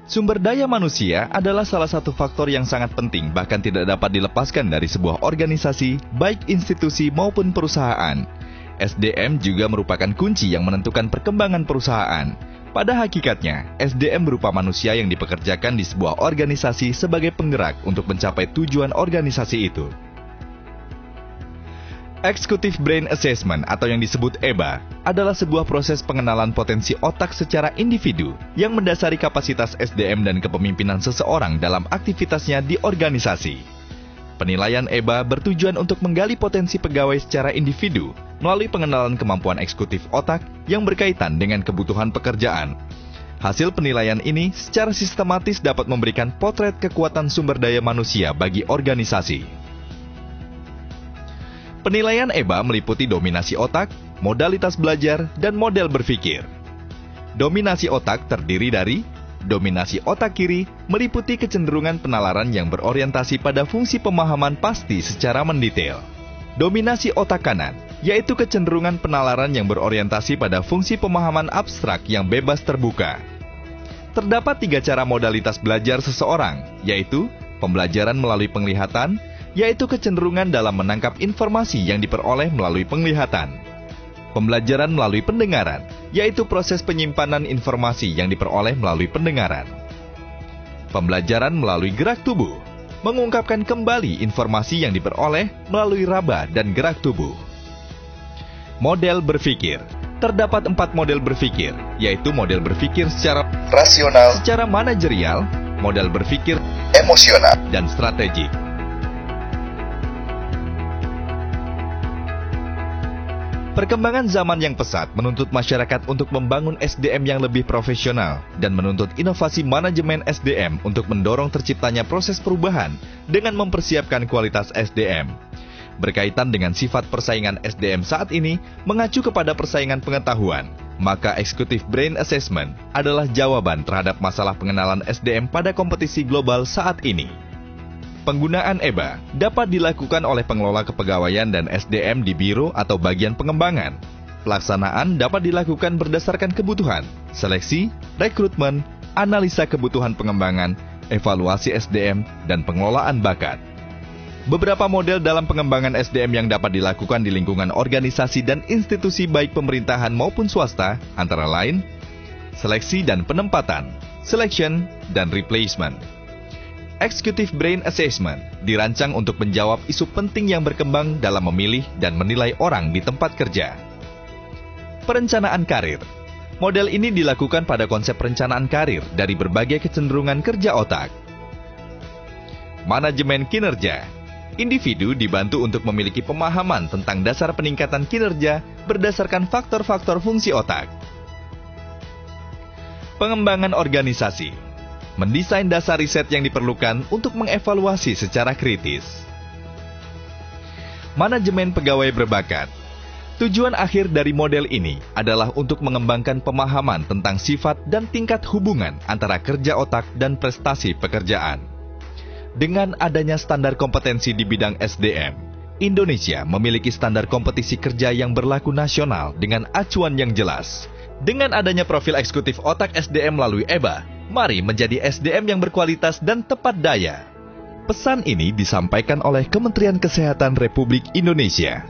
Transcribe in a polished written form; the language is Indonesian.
Sumber daya manusia adalah salah satu faktor yang sangat penting, bahkan tidak dapat dilepaskan dari sebuah organisasi, baik institusi maupun perusahaan. SDM juga merupakan kunci yang menentukan perkembangan perusahaan. Pada hakikatnya, SDM berupa manusia yang dipekerjakan di sebuah organisasi sebagai penggerak untuk mencapai tujuan organisasi itu. Executive Brain Assessment atau yang disebut EBA adalah sebuah proses pengenalan potensi otak secara individu yang mendasari kapasitas SDM dan kepemimpinan seseorang dalam aktivitasnya di organisasi. Penilaian EBA bertujuan untuk menggali potensi pegawai secara individu melalui pengenalan kemampuan eksekutif otak yang berkaitan dengan kebutuhan pekerjaan. Hasil penilaian ini secara sistematis dapat memberikan potret kekuatan sumber daya manusia bagi organisasi. Penilaian EBA meliputi dominasi otak, modalitas belajar, dan model berpikir. Dominasi otak terdiri dari dominasi otak kiri meliputi kecenderungan penalaran yang berorientasi pada fungsi pemahaman pasti secara mendetail. Dominasi otak kanan yaitu kecenderungan penalaran yang berorientasi pada fungsi pemahaman abstrak yang bebas terbuka. Terdapat 3 cara modalitas belajar seseorang, yaitu pembelajaran melalui penglihatan, yaitu kecenderungan dalam menangkap informasi yang diperoleh melalui penglihatan. Pembelajaran melalui pendengaran, yaitu proses penyimpanan informasi yang diperoleh melalui pendengaran. Pembelajaran melalui gerak tubuh, mengungkapkan kembali informasi yang diperoleh melalui raba dan gerak tubuh. Model berpikir. Terdapat 4 model berpikir, yaitu model berpikir secara rasional, secara manajerial, model berpikir emosional, dan strategik. Perkembangan zaman yang pesat menuntut masyarakat untuk membangun SDM yang lebih profesional dan menuntut inovasi manajemen SDM untuk mendorong terciptanya proses perubahan dengan mempersiapkan kualitas SDM. Berkaitan dengan sifat persaingan SDM saat ini mengacu kepada persaingan pengetahuan, maka Executive Brain Assessment adalah jawaban terhadap masalah pengenalan SDM pada kompetisi global saat ini. Penggunaan EBA dapat dilakukan oleh pengelola kepegawaian dan SDM di biro atau bagian pengembangan. Pelaksanaan dapat dilakukan berdasarkan kebutuhan, seleksi, rekrutmen, analisa kebutuhan pengembangan, evaluasi SDM, dan pengelolaan bakat. Beberapa model dalam pengembangan SDM yang dapat dilakukan di lingkungan organisasi dan institusi baik pemerintahan maupun swasta, antara lain, seleksi dan penempatan, selection, dan replacement. Executive Brain Assessment dirancang untuk menjawab isu penting yang berkembang dalam memilih dan menilai orang di tempat kerja. Perencanaan karir. Model ini dilakukan pada konsep perencanaan karir dari berbagai kecenderungan kerja otak. Manajemen kinerja. Individu dibantu untuk memiliki pemahaman tentang dasar peningkatan kinerja berdasarkan faktor-faktor fungsi otak. Pengembangan organisasi. Mendesain dasar riset yang diperlukan untuk mengevaluasi secara kritis. Manajemen pegawai berbakat. Tujuan akhir dari model ini adalah untuk mengembangkan pemahaman tentang sifat dan tingkat hubungan antara kerja otak dan prestasi pekerjaan. Dengan adanya standar kompetensi di bidang SDM, Indonesia memiliki standar kompetisi kerja yang berlaku nasional dengan acuan yang jelas. Dengan adanya profil eksekutif otak SDM melalui EBA, mari menjadi SDM yang berkualitas dan tepat daya. Pesan ini disampaikan oleh Kementerian Kesehatan Republik Indonesia.